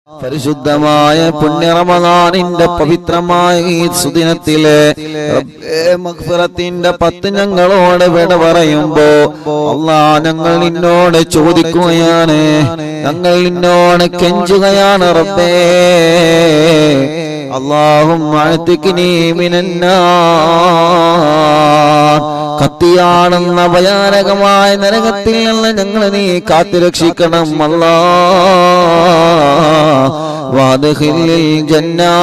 പരിശുദ്ധമായ പുണ്യ റമദാനിന്റെ പവിത്രമായ ഈ സുദിനത്തിലെ മഗ്ഫിറത്തിന്റെ 10 ഞങ്ങളോട് വിട പറയുമ്പോ അല്ലാഹ് ഞങ്ങൾ നിന്നോട് ചോദിക്കുകയാണ്, ഞങ്ങൾ നിന്നോട് കെഞ്ചുകയാണ്. റബ്ബേ അല്ലാഹുമ്മ അഅ്തിഖ്നീ മിനന്നാർ, കത്തിയാണെന്ന ഭയാനകമായ നരകത്തിൽ നിന്ന് ഞങ്ങളെ നീ കാത്തുരക്ഷിക്കണം. അല്ലാഹ് വഅദ്ഖിൽനിൽ ജന്നാ,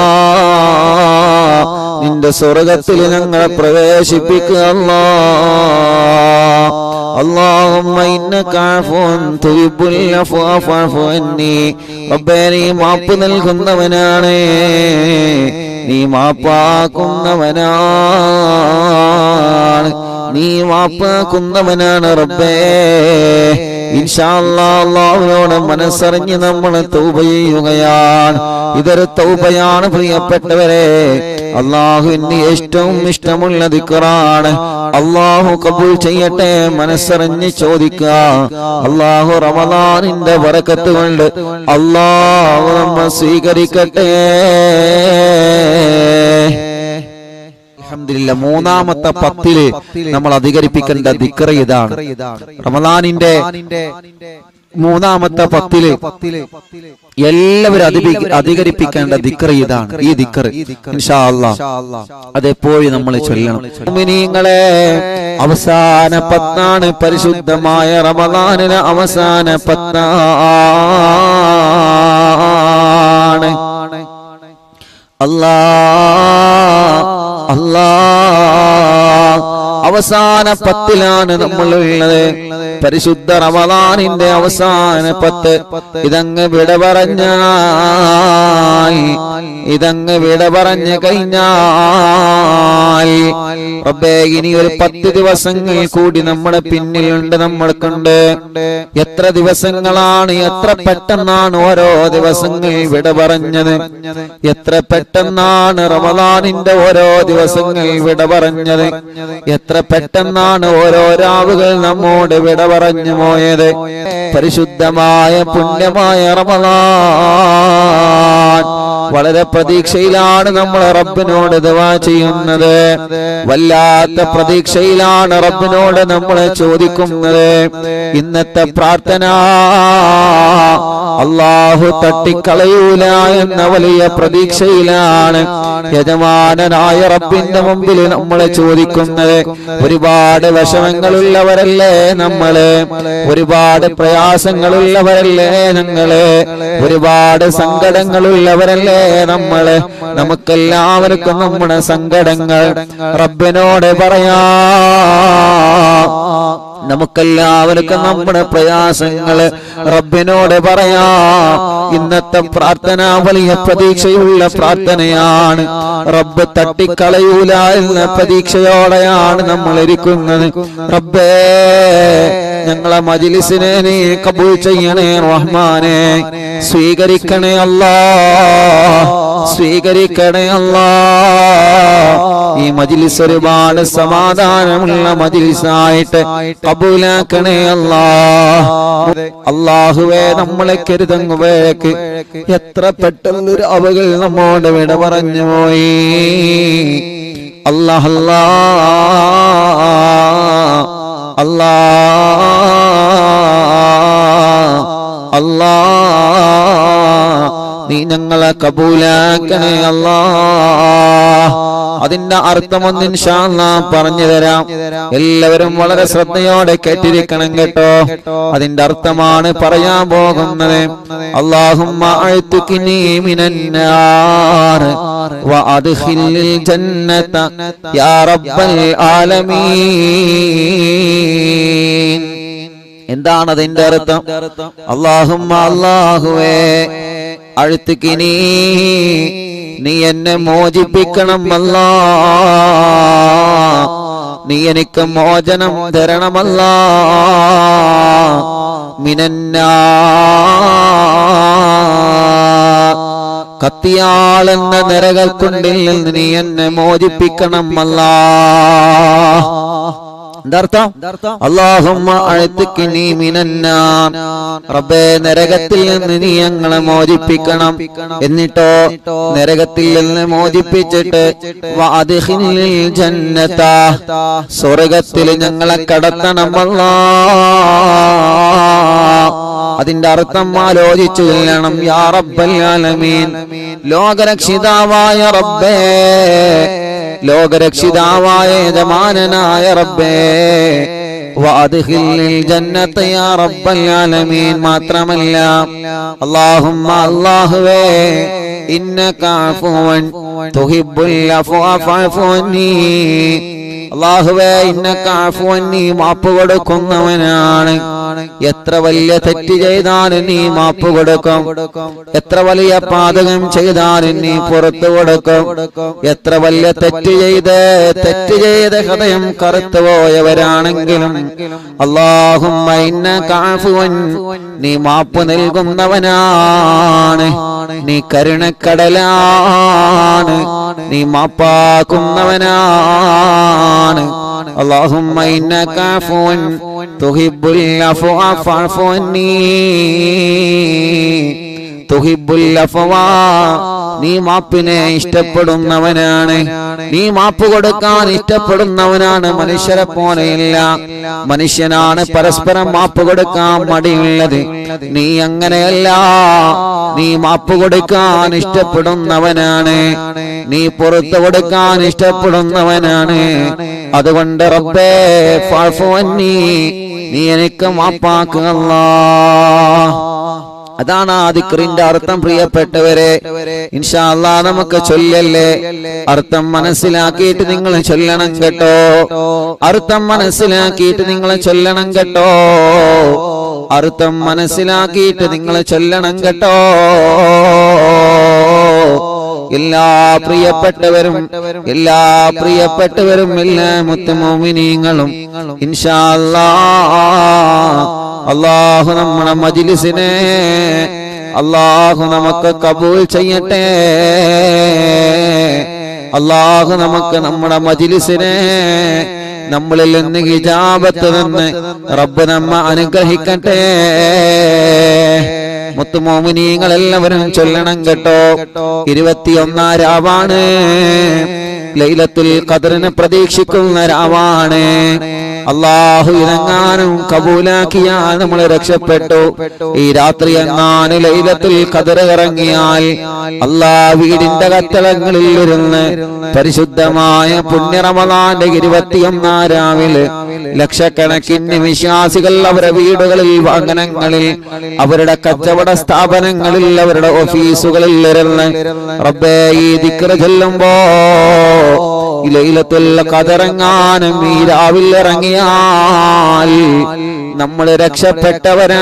നിന്റെ സ്വർഗ്ഗത്തിൽ ഞങ്ങളെ പ്രവേശിപ്പിക്കുക. അല്ലാഹ് അല്ലാഹുമ്മ ഇന്നക അഫ്വുൻ തുഹിബ്ബുൽ അഫ്വ ഫഅഫു അന്നി, റബ്ബേ നീ മാപ്പ് നൽകുന്നവനാണ്, നീ മാപ്പാക്കുന്നവനാണ്, നീ മാപ്പാക്കുന്നവനാണ്. റബ്ബേ ഇൻഷാ അല്ലാഹ് അല്ലാഹുവിനോട് മനസ്സറിഞ്ഞ് നമ്മൾ തൗബ ചെയ്യുകയാണ്. ഇതൊരു തൗബയാണ് പ്രിയപ്പെട്ടവരെ. അല്ലാഹുവിന് ഏറ്റവും ഇഷ്ടമുള്ള ദിക്റാണ്. അല്ലാഹു കബൂൽ ചെയ്യട്ടെ. മനസ്സറിഞ്ഞ് ചോദിക്കുക. അല്ലാഹു റമദാനിന്റെ ബറക്കത്ത് കൊണ്ട് അല്ലാഹു നമ്മെ സ്വീകരിക്കട്ടെ. അൽഹംദുലില്ലാഹ്, മൂന്നാമത്തെ 10 നമ്മൾ അധികരിപ്പിക്കേണ്ട ദിക്ർ ഇതാണ്. റമദാനിന്റെ മൂന്നാമത്തെ 10 എല്ലാവരും അധികരിപ്പിക്കേണ്ട ദിക്ർ ഇതാണ്. ഈ ദിക്ർ ഇൻഷാ അല്ലാഹ് അതെപ്പോഴും നമ്മൾ ചൊല്ലണം. മുഅ്മിനീങ്ങളെ, അവസാന 10 പരിശുദ്ധമായ റമദാനിലെ അവസാന 10. അവസാന 10 നമ്മൾ ഉള്ളത്. പരിശുദ്ധ റമദാനിന്റെ അവസാന 10 ഇതങ്ങ് വിട പറഞ്ഞു കഴിഞ്ഞാൽ റബ്ബേ ഇനി ഒരു 10 ദിവസങ്ങൾ കൂടി നമ്മുടെ പിന്നിലുണ്ട്, നമ്മൾക്കുണ്ട്. എത്ര ദിവസങ്ങളാണ്, എത്ര പെട്ടെന്നാണ് ഓരോ ദിവസങ്ങൾ വിട പറഞ്ഞത്. എത്ര പെട്ടെന്നാണ് റമദാനിന്റെ ഓരോ ദിവസങ്ങൾ വിട പറഞ്ഞത്. എത്ര പെട്ടെന്നാണ് ഓരോ രാവുകൾ നമ്മോട് വിട പറഞ്ഞു പോയത്. പരിശുദ്ധമായ പുണ്യമായ റമദാൻ വളരെ പ്രതീക്ഷയിലാണ് നമ്മൾ റബ്ബിനോട് ദുആ ചെയ്യുന്നത്. വല്ലാത്ത പ്രതീക്ഷയിലാണ് റബ്ബിനോട് നമ്മൾ ചോദിക്കുന്നത്. ഇന്നത്തെ പ്രാർത്ഥന അല്ലാഹു തട്ടിക്കളയൂല എന്ന വലിയ പ്രതീക്ഷയിലാണ് യജമാനനായ റബ്ബിന്റെ മുമ്പിൽ നമ്മൾ ചോദിക്കുന്നത്. ഒരുപാട് വിഷമങ്ങളുള്ളവരല്ലേ നമ്മള്, ഒരുപാട് പ്രയാസങ്ങളുള്ളവരല്ലേ ഞങ്ങള്, ഒരുപാട് സങ്കടങ്ങളുള്ളവരല്ലേ നമ്മള്. നമുക്കെല്ലാവർക്കും നമ്മുടെ സങ്കടങ്ങൾ റബ്ബിനോട് പറയാം. നമുക്കെല്ലാവർക്കും നമ്മുടെ പ്രയാസങ്ങള് റബ്ബിനോട് പറയാം. ഇന്നത്തെ പ്രാർത്ഥന വലിയ പ്രതീക്ഷയുള്ള പ്രാർത്ഥനയാണ്. റബ്ബ് തട്ടിക്കളയൂല എന്ന പ്രതീക്ഷയോടെയാണ് നമ്മൾ ഇരിക്കുന്നത്. റബ്ബേ ഞങ്ങളെ മജ്‌ലിസിനെ നീ കബൂൽ ചെയ്യണേ റഹ്മാനെ. സ്വീകരിക്കണേ അല്ലാഹ്, സ്വീകരിക്കണേ അല്ലാഹ്. ഈ മജ്‌ലിസ് ഒരുപാട് സമാധാനമുള്ള മജ്‌ലിസായിട്ട് കബൂലാക്കണേ അല്ലാഹ്. അല്ലാഹുവേ നമ്മളെ കരുതങ്ങുവേക്ക് എത്ര പെട്ടെന്നൊരു അവകൾ നമ്മോട് വിട പറഞ്ഞു പോയി. അല്ലാഹ് അല്ലാഹ് അല്ലാഹ് അല്ലാഹ്, നീ ഞങ്ങളെ കബൂലാക്കണേ അല്ലാഹ്. അതിന്റെ അർത്ഥമൊന്ന് ഇൻഷാ അല്ലാഹ് പറഞ്ഞു തരാം. എല്ലാവരും വളരെ ശ്രദ്ധയോടെ കേട്ടിരിക്കണം കേട്ടോ. അതിന്റെ അർത്ഥമാണ് പറയാൻ പോകുന്നത്. അല്ലാഹുമ്മ അഅ്തിഖ്നീ മിനന്നാർ വഅദ്ഖിൽനിൽ ജന്നത യാ റബ്ബൽ ആലമീൻ. എന്താണ് അതിന്റെ അർത്ഥം? അല്ലാഹുമ്മ, അല്ലാഹുവേ, അഅ്തിഖ്നീ, നീ എന്നെ മോചിപ്പിക്കണം അല്ലാഹ്, നീ എനിക്ക് മോചനം തരണമല്ലാഹ്. മിനന്നാർ, കത്തിയാളെന്ന നരകക്കുണ്ടിൽ നിന്ന് നീ എന്നെ മോചിപ്പിക്കണം അല്ലാഹ്. എന്താർത്ഥം? അല്ലാഹുമ്മ അഅ്തിഖ്നി മിനന്നാർ, റബ്ബേ നരകത്തിൽ നിന്ന് നീ ഞങ്ങളെ മോചിപ്പിക്കണം. എന്നിട്ടോ നരകത്തിൽ നിന്ന് മോചിപ്പിച്ചിട്ട് വഅദ്ഖിൽനിൽ ജന്നത, സ്വർഗ്ഗത്തിൽ ഞങ്ങളെ കടത്തണം അല്ലാഹ്. അതിന്റെ അർത്ഥം ആലോചിച്ചു ചെല്ലണം. യാ റബ്ബൽ ആലമീൻ, ലോകരക്ഷിതാവായ റബ്ബേ, ലോകരക്ഷിതാവായ യജമാനനായ റബ്ബേ, വഅദ്ഖിൽനിൽ ജന്നത യാ റബ്ബൽ ആലമീൻ. മാത്രമല്ല അല്ലാഹുമ്മ, അല്ലാഹുവേ, ഇന്നക അഫ്വൻ തുഹിബ്ബുൽ അഫ്വ ഫഅഫു അന്നി, അല്ലാഹുവേ ഇന്നക അഫ്വൻ, നീ മാപ്പ് കൊടുക്കുന്നവനാണ്. എത്ര വലിയ തെറ്റ് ചെയ്താലും നീ മാപ്പ് കൊടുക്കും, എത്ര വലിയ പാതകം ചെയ്താലും നീ പുറത്തു കൊടുക്കും. എത്ര വലിയ തെറ്റ് ചെയ്ത് ഹൃദയം കറുത്തു പോയവരാണെങ്കിലും അല്ലാഹുമ്മ ഇന്നക അഫ്വൻ, നീ മാപ്പ് നൽകുന്നവനാണ്, നീ കരുണക്കടലാണ്, നീ മാപ്പാക്കുന്നവനാണ്. അല്ലാഹുമ്മ ഇന്നക അഫ്വൻ തുഹിബ്ബുൽ അഫ്വ ഫഅഫു അന്നി, തുഹിബ്ബുൽ അഫ്വ, നീ മാപ്പിനെ ഇഷ്ടപ്പെടുന്നവനാണ്, നീ മാപ്പ് കൊടുക്കാൻ ഇഷ്ടപ്പെടുന്നവനാണ്. മനുഷ്യരെ പോലെയല്ല, മനുഷ്യനാണ് പരസ്പരം മാപ്പ് കൊടുക്കാൻ മടിയുള്ളത്. നീ അങ്ങനെയല്ല, നീ മാപ്പ് കൊടുക്കാൻ ഇഷ്ടപ്പെടുന്നവനാണ്, നീ പുറത്തു കൊടുക്കാൻ ഇഷ്ടപ്പെടുന്നവനാണ്. അതുകൊണ്ട് റബ്ബേ ഫഅഫു അന്നി, നീ എനിക്ക് മാപ്പാക്കുക അല്ലാഹ്. അതാണ് ആ ദിക്റിന്റെ അർത്ഥം. പ്രിയപ്പെട്ടവരെ, ഇൻഷാ അല്ലാഹ് നമുക്ക് ചൊല്ലല്ലേ, അർത്ഥം മനസ്സിലാക്കിയിട്ട് നിങ്ങൾ ചൊല്ലണം കേട്ടോ, അർത്ഥം മനസ്സിലാക്കിയിട്ട് നിങ്ങൾ ചൊല്ലണം കേട്ടോ, അർത്ഥം മനസ്സിലാക്കിയിട്ട് നിങ്ങൾ ചൊല്ലണം കേട്ടോ. എല്ലാ പ്രിയപ്പെട്ടവരും എല്ലാ മുഅ്മിനീങ്ങളും ഇൻഷാ അല്ലാഹ്, അല്ലാഹു നമ്മുടെ മജ്ലിസിനെ അല്ലാഹു നമുക്ക് കബൂൽ ചെയ്യട്ടെ. അല്ലാഹു നമുക്ക് നമ്മുടെ മജ്ലിസിനെ നമ്മളിൽ നിന്ന് ഹിജാബത്ത് നിന്ന് റബ്ബ് നമ്മെ അനുഗ്രഹിക്കട്ടെ. മുത്തുമോമിനീങ്ങൾ എല്ലാവരും ചൊല്ലണം കേട്ടോ. 21 രാവാണ്, ലൈലത്തുൽ ഖദ്റിനെ പ്രതീക്ഷിക്കുന്ന രാവാണ്. അല്ലാഹു ഇതെങ്ങാനും കബൂലാക്കിയാൽ നമ്മൾ രക്ഷപ്പെട്ടു. ഈ രാത്രി എങ്ങാനും ലൈലത്തുൽ ഖദ്ർ ഇറങ്ങിയാൽ അല്ലാഹ് വീടിന്റെ കത്തളങ്ങളിൽ ഇരുന്ന് പരിശുദ്ധമായ പുണ്യ റമളാന്റെ 21 രാവിലെ ലക്ഷക്കണക്കിന് വിശ്വാസികൾ അവരുടെ വീടുകളിൽ, വാഹനങ്ങളിൽ, അവരുടെ കച്ചവട സ്ഥാപനങ്ങളിൽ, അവരുടെ ഓഫീസുകളിൽ ഇരുന്ന് റബ്ബേ ഈ ദിക്ർ ചൊല്ലുമ്പോ ലൈലത്തുൽ ഖദ്ർ എങ്ങാനും ഈ രാവിൽ ഇറങ്ങിയാൽ നമ്മൾ രക്ഷപ്പെട്ടവരാണ്.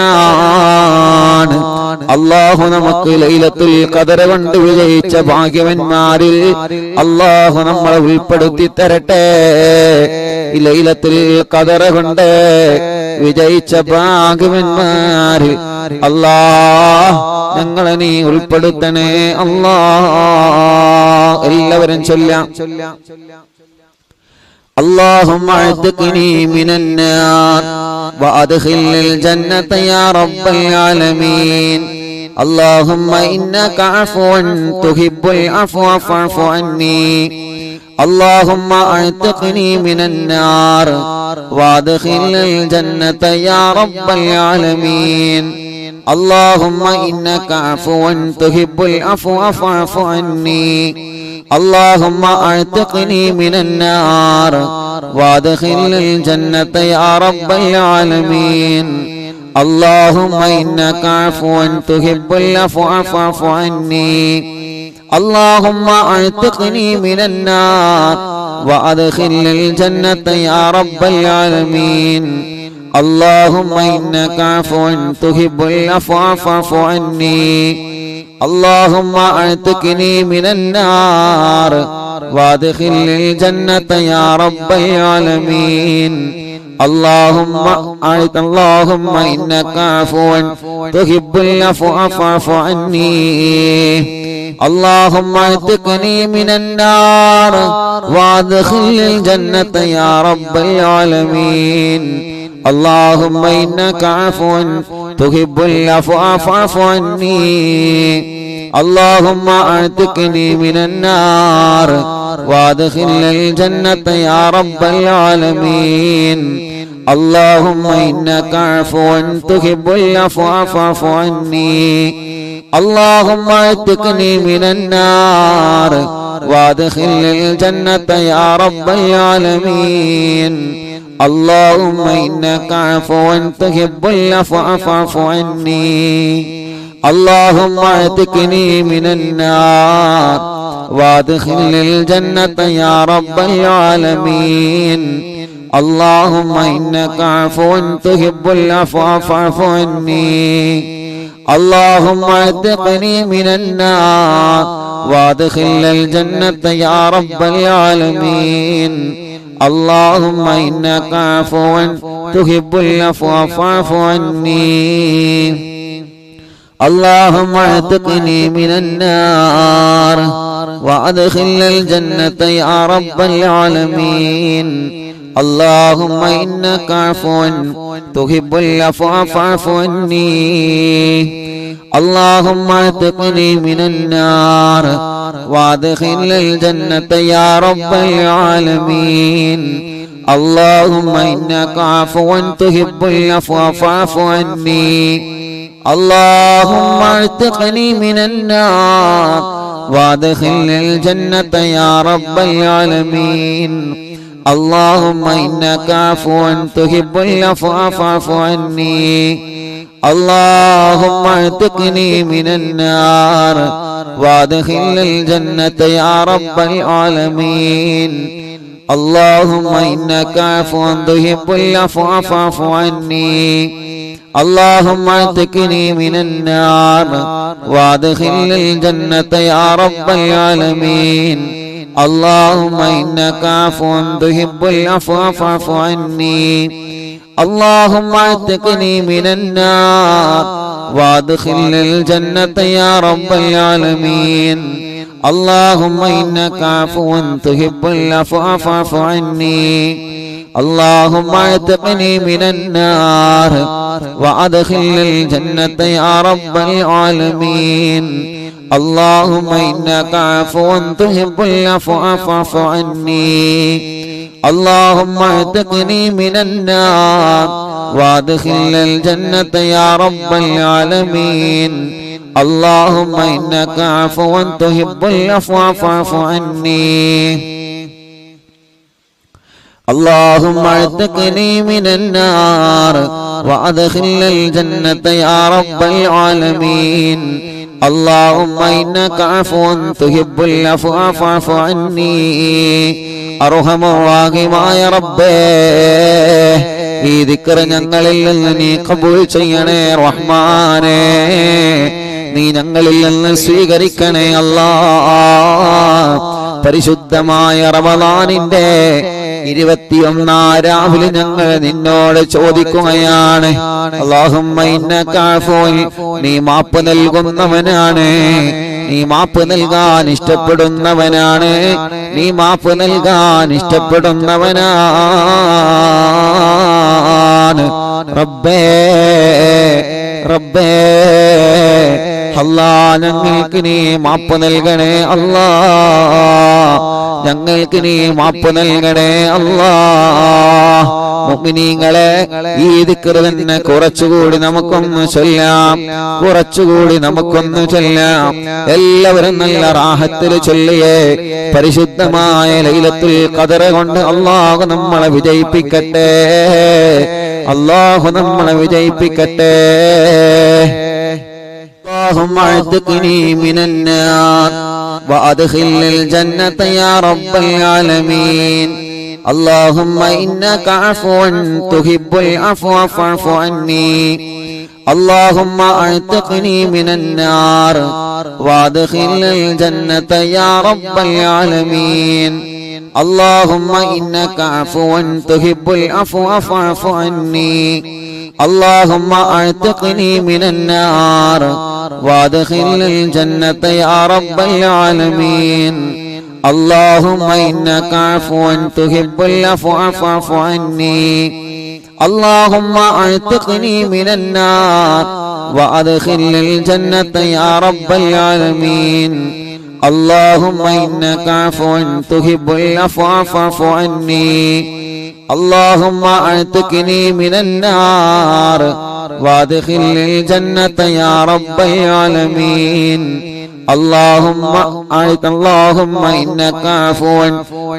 അല്ലാഹു നമുക്ക് ലൈലത്തുൽ ഖദ്ർ കൊണ്ട് വിജയിച്ച ഭാഗ്യവന്മാരിൽ അല്ലാഹു നമ്മളെ ഉൾപ്പെടുത്തി തരട്ടെ. ഈ ലൈലത്തുൽ ഖദ്ർ കൊണ്ട് വിജയിച്ച ഭാഗ്യവന്മാരിൽ അല്ലാഹ് ഞങ്ങളെ നീ ഉൾപ്പെടുത്തണേ അല്ലാഹ്. എല്ലാവരും ചൊല്ലാം. اللهم اعتقني من النار وادخلني الجنة يا رب العالمين. اللهم إنك عفو تحب العفو فاعف عني. اللهم اعتقني من النار وادخلني الجنة يا رب العالمين. اللهم إنك عفو تحب العفو فاعف عني. اللهم اعتقني من النار وادخلني الجنة يا رب العالمين. اللهم إنك عفو تحب العفو فاعف عني. اللهم اعتقني من النار وادخلني الجنة يا رب العالمين. اللهم إنك عفو تحب العفو فاعف عني. اللهم اعتقني من النار وادخلني الجنة يا رب العالمين. اللهم إنك عفو تحب العفو فاعف عني. اللهم اعتقني من النار وادخلني الجنة يا رب العالمين اللهم إنك عفو تحب العفو فاعف عني اللهم اعتقني من النار وادخلني الجنة يا رب العالمين اللهم إنك عفو تحب العفو فاعف عني اللهم اعتقني من النار وادخلني الجنة يا رب العالمين اللهم إنك عفو تحب العفو فاعف عني اللهم اعتقني من النار وادخلني الجنة يا رب العالمين اللهم إنك عفو تحب العفو فاعف عني اللهم اعتقني من النار وادخلني الجنة يا رب العالمين اللهم إنك عفو تحب العفو فاعف عني اللهم اعتقني من النار وادخلني الجنة يا رب العالمين اللهم إنك عفو تحب العفو فاعف عني اللهم اعتقني من النار وادخلني الجنة يا رب العالمين اللهم إنك عفو تحب العفو فاعف عني اللهم اعتقني من النار وادخلني الجنة يا رب العالمين اللهم إنك عفو تحب العفو فاعف عني اللهم اعتقني من النار وادخلني الجنة يا رب العالمين اللهم إنك عفو تحب العفو فاعف عني اللهم اعتقني من النار وادخلني الجنة يا رب العالمين اللهم إنك عفو تحب العفو فاعف عني اللهم اعتقني من النار وادخلني الجنة يا رب العالمين اللهم إنك عفو تحب العفو فاعف عني اللهم اعتقني من النار وادخلني الجنة يا رب العالمين اللهم إنك عفو تحب العفو فاعف عني اللهم اعتقني من النار وادخلني الجنة يا رب العالمين اللهم إنك عفو تحب العفو فاعف عني اللهم اعتقني من النار وادخلني الجنة يا رب العالمين اللهم إنك عفو تحب العفو فاعف عني അർഹമറാഹിമായ റബ്ബേ ഈ ദിക്ർ ഞങ്ങളിൽ നിന്ന് നീ ഖബൂൽ ചെയ്യണേ റഹ്മാനേ നീ ഞങ്ങളിൽ നിന്ന് സ്വീകരിക്കണേ അല്ലാഹ് പരിശുദ്ധമായ റമളാനിന്റെ 21 രാവിലെ ഞങ്ങൾ നിന്നോട് ചോദിക്കുകയാണ് അല്ലാഹുമ്മ ഇന്നക അഫൂൻ നീ മാപ്പ് നൽകുന്നവനാണ് നീ മാപ്പ് നൽകാൻ ഇഷ്ടപ്പെടുന്നവനാണ് നീ മാപ്പ് നൽകാൻ ഇഷ്ടപ്പെടുന്നവനാണ് റബ്ബേ റബ്ബേ അല്ലാഹ് ഞങ്ങൾക്ക് നീ മാപ്പ് നൽകണേ അല്ലാഹ് ഞങ്ങൾക്ക് നീ മാപ്പ് നൽകണേ അല്ലാഹ് മുഅ്മിനീങ്ങളെ ഈ ദിക്ർ തന്നെ കുറച്ചുകൂടി നമുക്കൊന്ന് ചൊല്ലാം കുറച്ചുകൂടി നമുക്കൊന്ന് ചൊല്ലാം എല്ലാവരും നല്ല റാഹത്തിൽ ചൊല്ലിയേ പരിശുദ്ധമായ ലൈലത്തുൽ ഖദർ കൊണ്ട് അല്ലാഹു നമ്മളെ വിജയിപ്പിക്കട്ടെ അല്ലാഹു നമ്മളെ വിജയിപ്പിക്കട്ടെ اللهم اعتقني من النار وادخلني الجنة يا رب العالمين اللهم إنك عفو تحب العفو فاعف عني اللهم اعتقني من النار وادخلني الجنة يا رب العالمين اللهم إنك عفو تحب العفو فاعف عني اللهم اعتقني من النار وادخل الجنة يا رب العالمين اللهم إنك عفو تحب العفو فاعف عني اللهم اعتقني من النار وادخل الجنة يا رب العالمين اللهم إنك عفو تحب العفو فاعف عني اللهم اعتقني من النار وادخل الجنة يا رب العالمين اللهم إنك عفو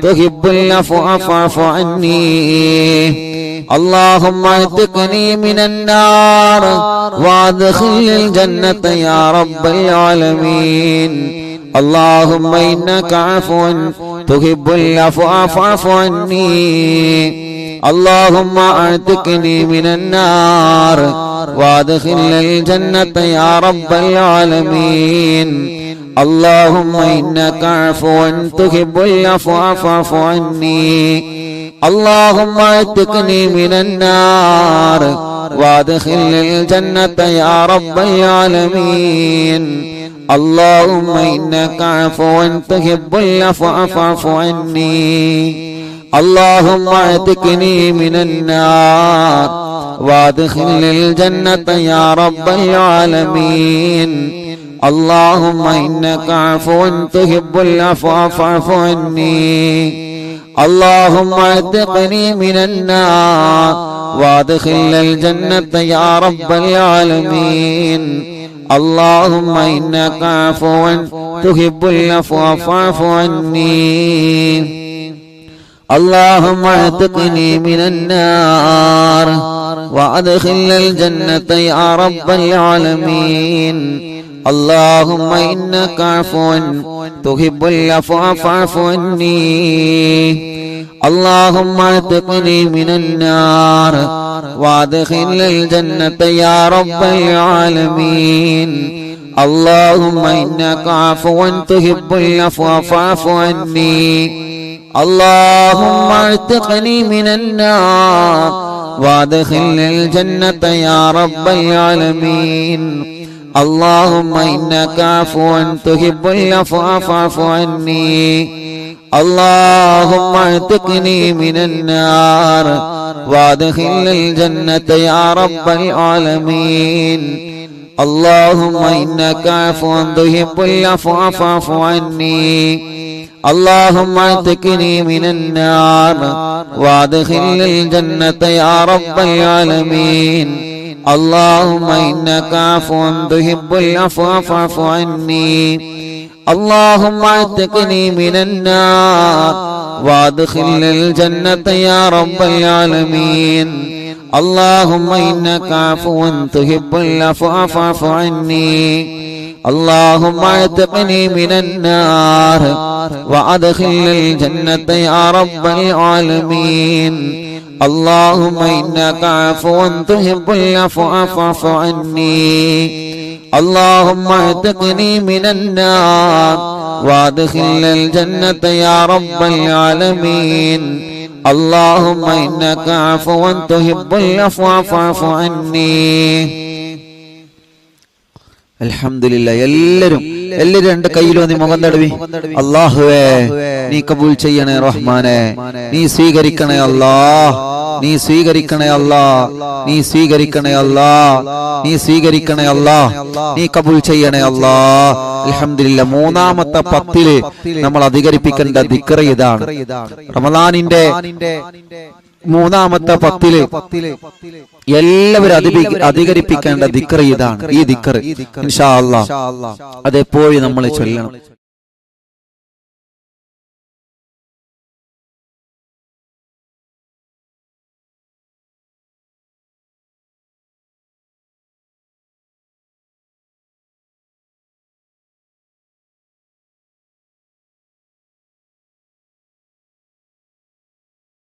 تحب العفو فاعف عني اللهم اعتقني من النار وادخل الجنة يا رب العالمين اللهم إنك عفو تحب العفو فاعف عني اللهم اعتقني من النار وادخل الجنة يا رب العالمين اللهم إنك عفو تحب العفو فاعف عني اللهم اعتقني من النار وادخل الجنة يا رب العالمين اللهم إنك عفو تحب العفو فاعف عني اللهم اعتقني من النار وادخل الجنة يا رب العالمين اللهم إنك عفو تحب العفو فاعف عني اللهم اعتقني من النار وادخل الجنة يا رب العالمين اللهم إنك عفو تحب العفو فاعف عني اللهم اعتقني من النار وادخل الجنة يا رب العالمين اللهم إنك عفو تحب العفو فاعف عني اللهم اعتقني من النار وادخل الجنة يا رب العالمين اللهم إنك عفو تحب العفو فاعف عني اللهم اعتقني من النار وادخل الجنة يا رب العالمين اللهم إنك عفو تحب العفو فاعف عني اللهم اعتقني من النار وادخل الجنة يا رب العالمين اللهم إنك عفو تحب العفو فاعف عني اللهم اعتقني من النار وادخل الجنة يا رب العالمين اللهم إنك عفو تحب العفو فاعف عني اللهم اعتقني من النار وادخل الجنة يا رب العالمين اللهم إنك عفو تحب العفو فاعف عني اللهم اعتقني من النار وادخل الجنة يا رب العالمين اللهم إنك عفو تحب العفو فاعف عني اللهم اعتقني من النار وادخل الجنة يا رب العالمين اللهم إنك عفو تحب العفو فاعف عني അൽഹംദുലില്ലാഹ് എല്ലാവരും രണ്ട് കയ്യിലും നീ മുഖം തടവി അല്ലാഹുവേ നീ കബൂൽ ചെയ്യണേ റഹ്മാനേ നീ സ്വീകരിക്കണേ അല്ലാഹ് നീ സ്വീകരിക്കണേ അല്ലാഹ് നീ സ്വീകരിക്കണേ അല്ലാഹ് നീ സ്വീകരിക്കണേ അല്ലാഹ് നീ കബൂൽ ചെയ്യണേ അല്ലാഹ് അൽഹംദുലില്ലാഹ് മൂന്നാമത്തെ 10 നമ്മൾ അധികരിപ്പിക്കേണ്ട ദിക്ർ ഇതാണ് റമദാനിന്റെ മൂന്നാമത്തെ 10 എല്ലാവരും അധികരിപ്പിക്കേണ്ട ദിക്ർ ഇതാണ് ഈ ദിക്ർ ഇൻഷാ അല്ലാഹ് അതെപ്പോഴും നമ്മൾ ചൊല്ലണം